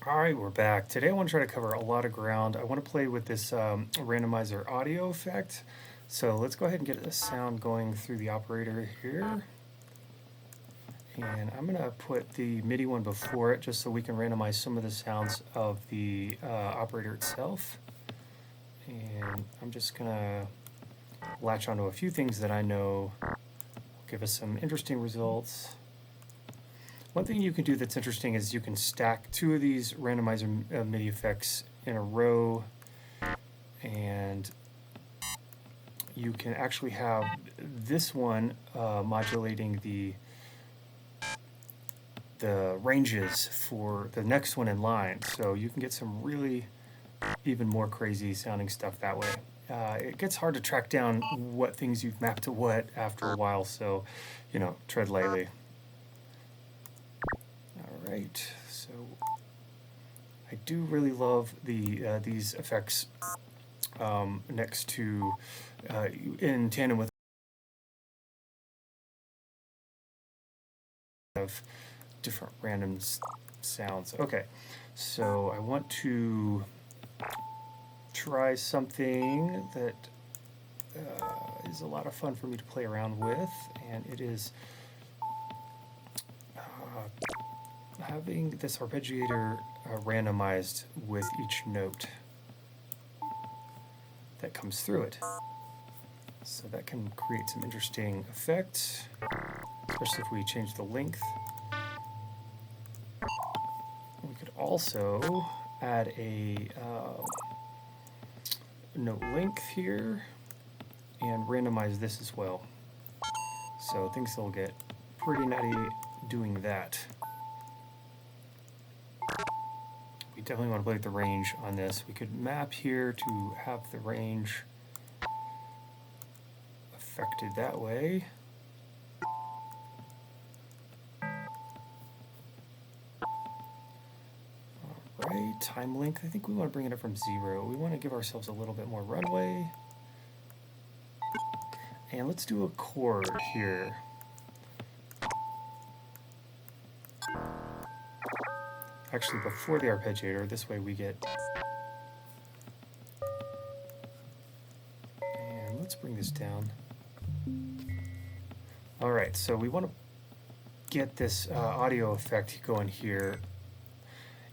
All right, we're back. Today I want to try to cover a lot of ground. I want to play with this randomizer audio effect. So let's go ahead and get a sound going through the operator here. And I'm going to put the MIDI one before it just so we can randomize some of the sounds of the operator itself. And I'm just going to latch onto a few things that I know will give us some interesting results. One thing you can do that's interesting is you can stack two of these randomizer MIDI effects in a row, and you can actually have this one modulating the ranges for the next one in line. So you can get some really even more crazy sounding stuff that way. It gets hard to track down what things you've mapped to what after a while, so tread lightly. Right, so I do really love these effects next to in tandem with different random sounds. Okay, so I want to try something that is a lot of fun for me to play around with, and it is having this arpeggiator randomized with each note that comes through it. So that can create some interesting effects, especially if we change the length. We could also add a note length here and randomize this as well. So things will get pretty nutty doing that. We definitely want to play with the range on this. We could map here to have the range affected that way. All right, time length, I think we want to bring it up from 0. We want to give ourselves a little bit more runway. And let's do a chord here. Actually, before the arpeggiator, this way we get... And let's bring this down. All right, so we want to get this audio effect going here.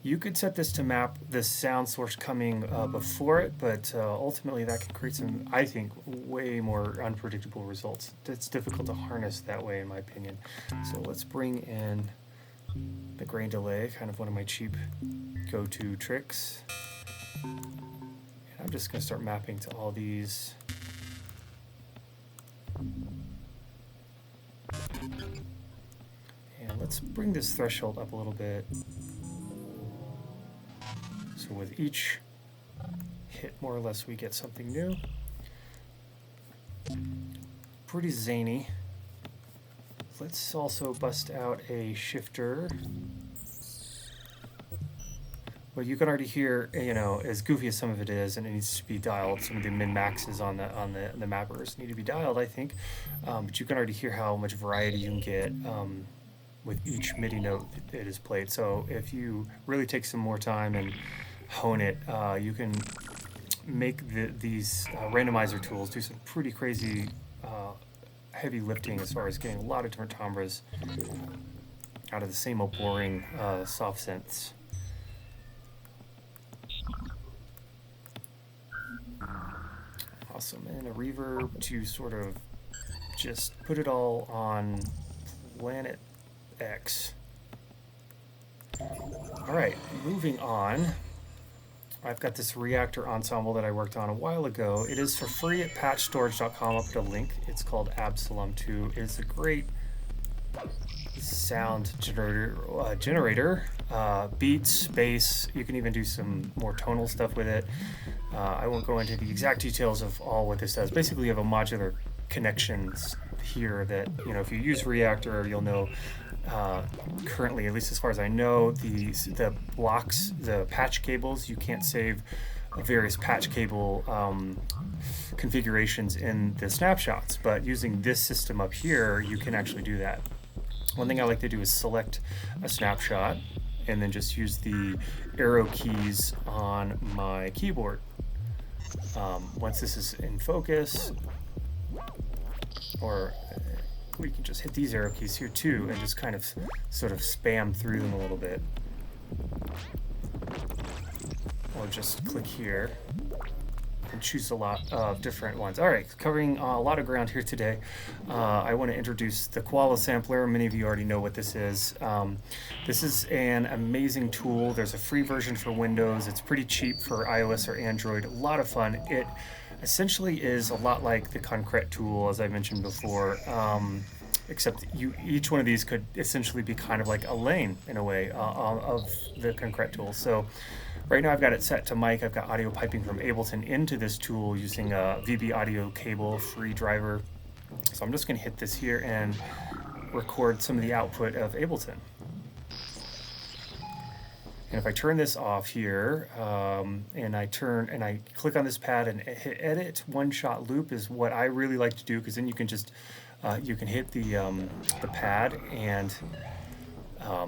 You could set this to map the sound source coming before it, but ultimately that can create some, I think, way more unpredictable results. It's difficult to harness that way, in my opinion. So let's bring in the grain delay, kind of one of my cheap go-to tricks. And I'm just going to start mapping to all these. And let's bring this threshold up a little bit. So with each hit, more or less, we get something new. Pretty zany. Let's also bust out a shifter. Well, you can already hear, as goofy as some of it is, and it needs to be dialed. Some of the min-maxes on the mappers need to be dialed, I think. But you can already hear how much variety you can get with each MIDI note that is played. So if you really take some more time and hone it, you can make these randomizer tools do some pretty crazy heavy lifting as far as getting a lot of different timbres out of the same old boring soft synths. Awesome, and a reverb to sort of just put it all on planet X. All right, moving on. I've got this reactor ensemble that I worked on a while ago. It is for free at patchstorage.com. I'll put a link. It's called Absalom 2. It's a great sound generator, beats, bass. You can even do some more tonal stuff with it. I won't go into the exact details of all what this does. Basically, you have a modular connections here that, if you use Reactor, you'll know currently, at least as far as I know, the blocks, the patch cables, you can't save various patch cable configurations in the snapshots, but using this system up here, you can actually do that. One thing I like to do is select a snapshot and then just use the arrow keys on my keyboard. Once this is in focus, or we can just hit these arrow keys here too and just kind of sort of spam through them a little bit. Or just click here and choose a lot of different ones. All right, covering a lot of ground here today. I want to introduce the Koala sampler. Many of you already know what this is. This is an amazing tool. There's a free version for Windows. It's pretty cheap for iOS or Android. A lot of fun. It essentially is a lot like the Concrete tool, as I mentioned before, except each one of these could essentially be kind of like a lane in a way of the Concrete tool. So right now I've got it set to mic. I've got audio piping from Ableton into this tool using a VB audio cable, free driver. So I'm just going to hit this here and record some of the output of Ableton. And if I turn this off here, and I click on this pad and hit edit, one shot loop is what I really like to do, because then you can just you can hit the pad and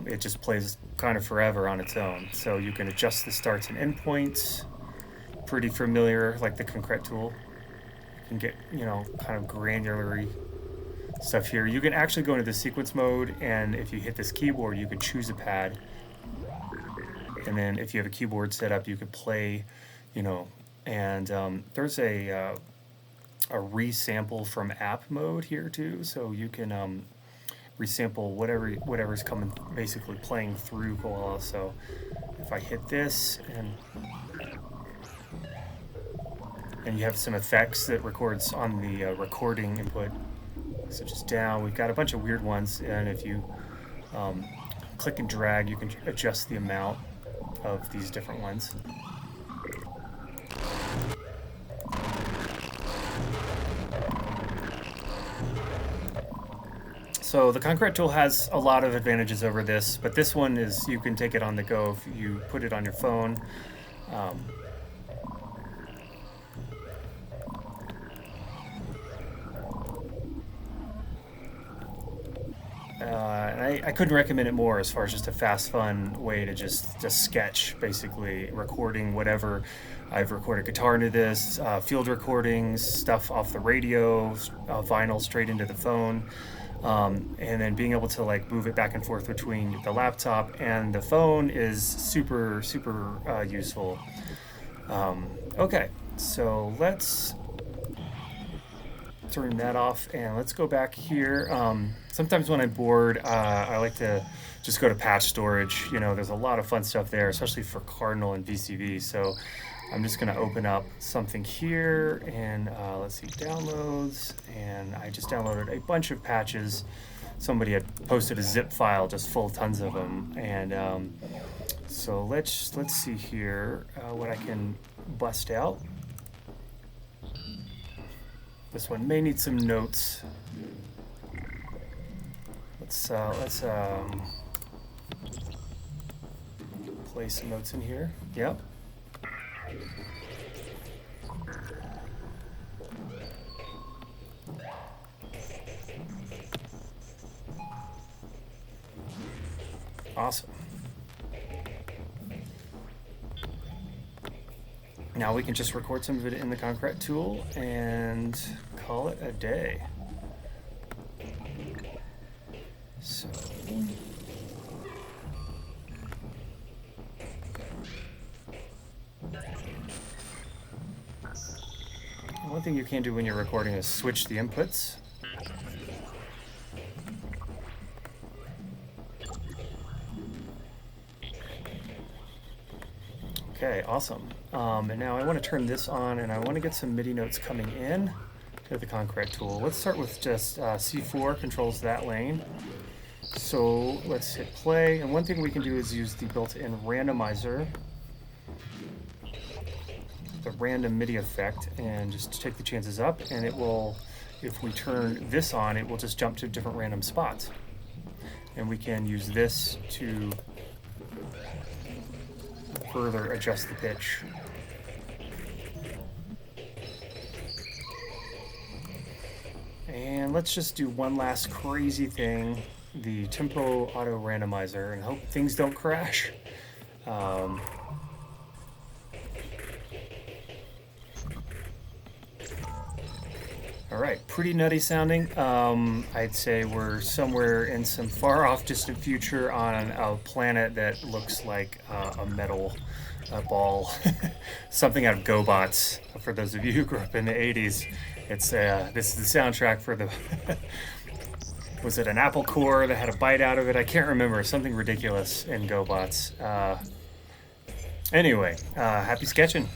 it just plays kind of forever on its own. So you can adjust the starts and endpoints. Pretty familiar, like the Concrete tool. You can get, kind of granular stuff here. You can actually go into the sequence mode, and if you hit this keyboard, you can choose a pad. And then if you have a keyboard set up, you could play, and there's a resample from app mode here too. So you can resample whatever's coming, basically playing through Koala. So if I hit this and you have some effects that records on the recording input, such as down, we've got a bunch of weird ones, and if you click and drag, you can adjust the amount of these different ones. So the Concrete tool has a lot of advantages over this, but this one is you can take it on the go if you put it on your phone. And I couldn't recommend it more as far as just a fast, fun way to just sketch, basically recording whatever. I've recorded guitar into this, field recordings, stuff off the radio, vinyl straight into the phone, and then being able to move it back and forth between the laptop and the phone is super, super useful. Okay, so let's turn that off and let's go back here. Sometimes when I'm bored, I like to just go to patchstorage. There's a lot of fun stuff there, especially for Cardinal and VCV. So I'm just going to open up something here and let's see, downloads. And I just downloaded a bunch of patches. Somebody had posted a zip file just full of tons of them. And so let's see here what I can bust out. This one may need some notes. Let's play some notes in here. Yep. Awesome. Now we can just record some of it in the Concrete tool and call it a day. So one thing you can do when you're recording is switch the inputs. Okay, awesome. And now I want to turn this on, and I want to get some MIDI notes coming in to the Concrete tool. Let's start with just C4 controls that lane. So let's hit play, and one thing we can do is use the built-in randomizer, the random MIDI effect, and just take the chances up, and it will, if we turn this on, it will just jump to different random spots. And we can use this to further adjust the pitch. And let's just do one last crazy thing. the tempo auto randomizer and hope things don't crash. All right, pretty nutty sounding. I'd say we're somewhere in some far off distant future on a planet that looks like a metal ball, something out of GoBots. For those of you who grew up in the 80s, it's this is the soundtrack for the. Was it an apple core that had a bite out of it? I can't remember. Something ridiculous in GoBots. Anyway, happy sketching.